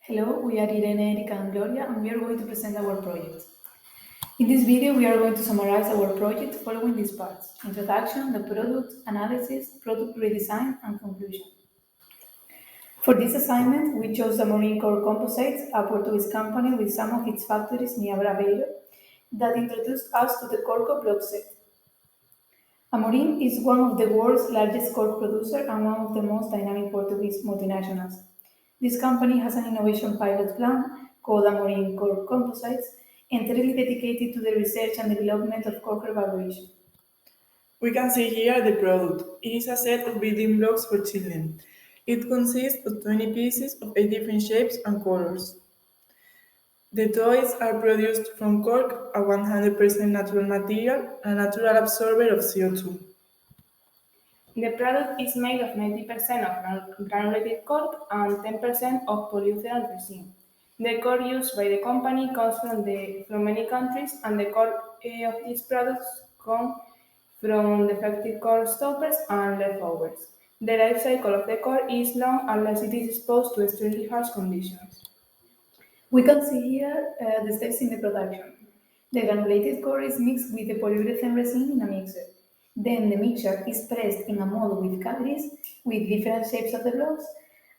Hello, we are Irene, Erika, and Gloria, and we are going to present our project. In this video, we are going to summarize our project following these parts: introduction, the product, analysis, product redesign, and conclusion. For this assignment, we chose the Marine Core Composites, a Portuguese company with some of its factories near Braveiro, that introduced us to the Corco block set. Amorim is one of the world's largest cork producer and one of the most dynamic Portuguese multinationals. This company has an innovation pilot plan called Amorim Cork Composites, entirely dedicated to the research and development of cork evaluation. We can see here the product. It is a set of building blocks for children. It consists of 20 pieces of 8 different shapes and colors. The toys are produced from cork, a 100% natural material, a natural absorber of CO2. The product is made of 90% of granulated cork and 10% of polyurethane resin. The cork used by the company comes from many countries, and the cork of these products come from defective cork stoppers and leftovers. The life cycle of the cork is long unless it is exposed to extremely harsh conditions. We can see here the steps in the production. The granulated core is mixed with the polyurethane resin in a mixer. Then the mixture is pressed in a mold with cavities with different shapes of the blocks,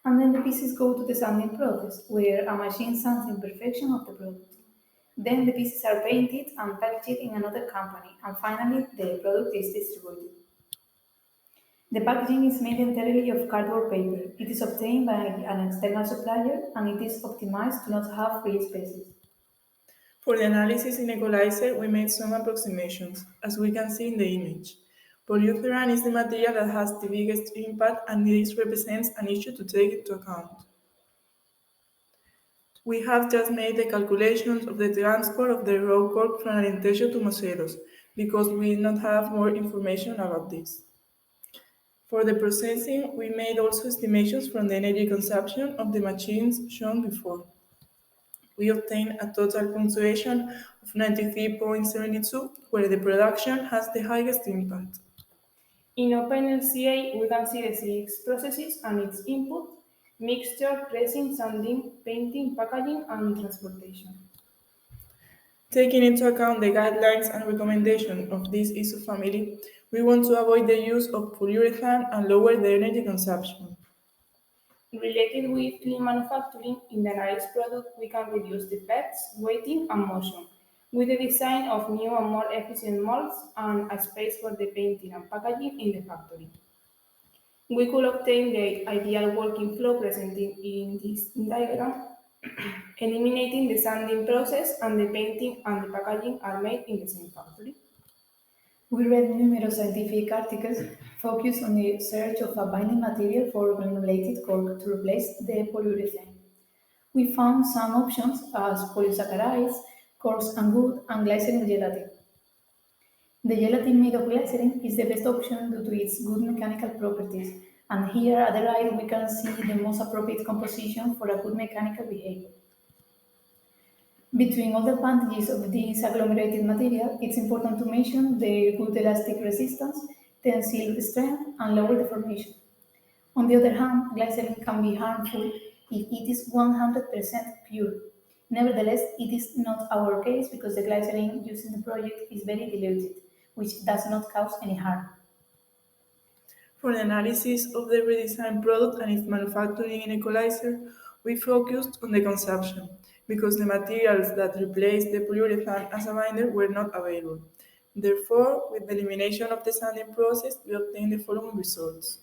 and then the pieces go to the sanding process, where a machine sands the imperfection of the product. Then the pieces are painted and packaged in another company, and finally the product is distributed. The packaging is made entirely of cardboard paper. It is obtained by an external supplier and it is optimized to not have free spaces. For the analysis in equalizer, we made some approximations, as we can see in the image. Polyurethane is the material that has the biggest impact, and this represents an issue to take into account. We have just made the calculations of the transport of the raw cork from Alentejo to Moceiros, because we did not have more information about this. For the processing, we made also estimations from the energy consumption of the machines shown before. We obtained a total punctuation of 93.72, where the production has the highest impact. In OpenLCA, we can see the six processes and its input: mixture, pressing, sanding, painting, packaging, and transportation. Taking into account the guidelines and recommendations of this ISO family, we want to avoid the use of polyurethane and lower the energy consumption. Related with lean manufacturing, in the analyzed product, we can reduce defects, weighting, and motion, with the design of new and more efficient molds and a space for the painting and packaging in the factory. We could obtain the ideal working flow presented in this diagram, eliminating the sanding process, and the painting and the packaging are made in the same factory. We read numerous scientific articles focused on the search of a binding material for granulated cork to replace the polyurethane. We found some options as polysaccharides, coarse and good, and glycerin gelatin. The gelatin made of glycerin is the best option due to its good mechanical properties, and here at the right we can see the most appropriate composition for a good mechanical behavior. Between all the advantages of this agglomerated material, it's important to mention the good elastic resistance, tensile strength, and lower deformation. On the other hand, glycerin can be harmful if it is 100% pure. Nevertheless, it is not our case because the glycerin used in the project is very diluted, which does not cause any harm. For the analysis of the redesigned product and its manufacturing in equalizer, we focused on the consumption, because the materials that replaced the polyurethane as a binder were not available. Therefore, with the elimination of the sanding process, we obtained the following results.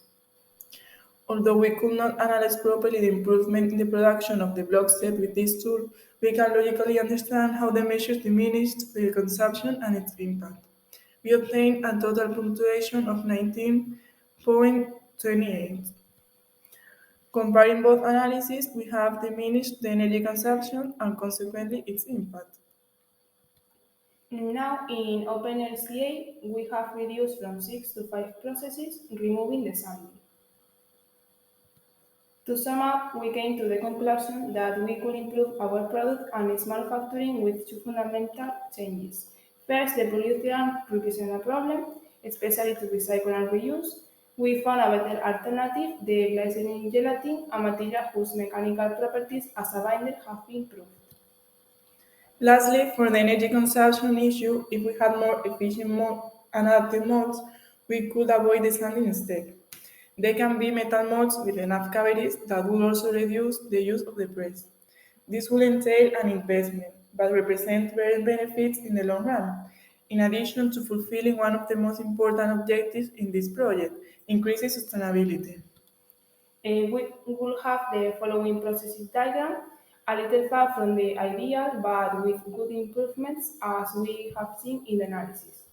Although we could not analyze properly the improvement in the production of the block set with this tool, we can logically understand how the measures diminished the consumption and its impact. We obtained a total punctuation of 19.28. Comparing both analyses, we have diminished the energy consumption and consequently its impact. Now, in OpenLCA, we have reduced from 6 to 5 processes, removing the sanding. To sum up, we came to the conclusion that we could improve our product and its manufacturing with two fundamental changes. First, the polyurethane represents a problem, especially to recycle and reuse. We found a better alternative, the glycerin gelatin, a material whose mechanical properties as a binder have been proved. Lastly, for the energy consumption issue, if we had more efficient and adaptive molds, we could avoid the sanding step. They can be metal molds with enough cavities that will also reduce the use of the press. This will entail an investment, but represent very benefits in the long run. In addition to fulfilling one of the most important objectives in this project, increasing sustainability. We will have the following processes diagram, a little far from the ideal, but with good improvements as we have seen in the analysis.